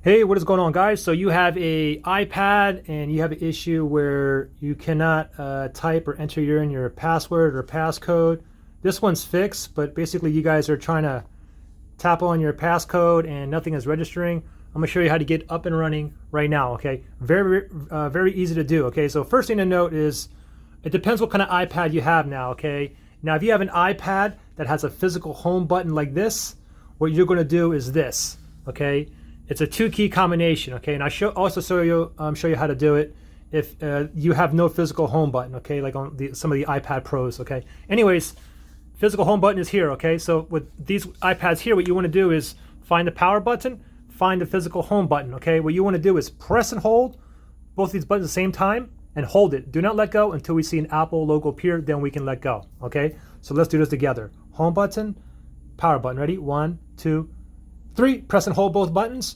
Hey, what is going on, guys? So you have a iPad and you have an issue where you cannot type or enter your password or passcode. This one's fixed, but basically you guys are trying to tap on your passcode and nothing is registering. I'm gonna show you how to get up and running right now. Okay, very easy to do. Okay, so first thing to note is it depends what kind of iPad you have now. Okay, now if you have an iPad that has a physical home button like this, what you're gonna do is this. Okay. It's a two-key combination, okay? And I also show you how to do it if you have no physical home button, okay? Like on some of the iPad Pros, okay? Anyways, physical home button is here, okay? So with these iPads here, what you want to do is find the power button, find the physical home button, okay? What you want to do is press and hold both these buttons at the same time and hold it. Do not let go until we see an Apple logo appear, then we can let go, okay? So let's do this together. Home button, power button. Ready? 1, 2, 3. Press and hold both buttons.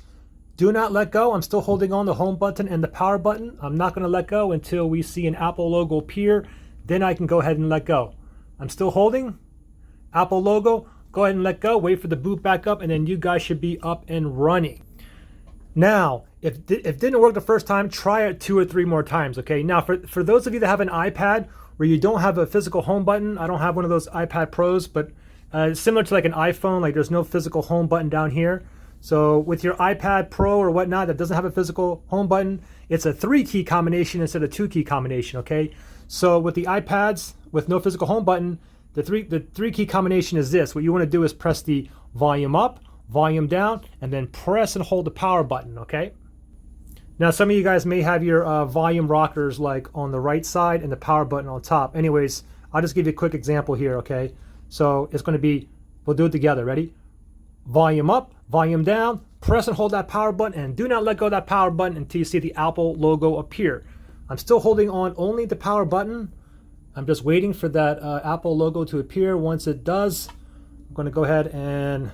Do not let go. I'm still holding on the home button and the power button. I'm not going to let go until we see an Apple logo appear. Then I can go ahead and let go. I'm still holding Apple logo. Go ahead and let go. Wait for the boot back up, and then you guys should be up and running. Now, if it didn't work the first time, try it 2 or 3 more times. Okay. Now, for those of you that have an iPad where you don't have a physical home button, I don't have one of those iPad Pros, but similar to like an iPhone, like there's no physical home button down here. So with your iPad Pro or whatnot that doesn't have a physical home button, it's a 3-key combination instead of 2-key combination, okay? So with the iPads with no physical home button, the three key combination is this. What you want to do is press the volume up, volume down, and then press and hold the power button, okay? Now some of you guys may have your volume rockers like on the right side and the power button on top. Anyways, I'll just give you a quick example here, okay? So it's going to be, we'll do it together. Ready? Volume up, volume down, press and hold that power button, and do not let go of that power button until you see the Apple logo appear. I'm still holding on only the power button. I'm just waiting for that Apple logo to appear. Once it does, I'm going to go ahead and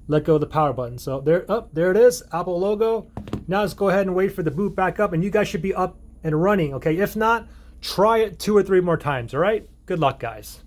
let go of the power button. So there it is, Apple logo. Now let's go ahead and wait for the boot back up, and you guys should be up and running, okay? If not, try it 2 or 3 more times, all right? Good luck, guys.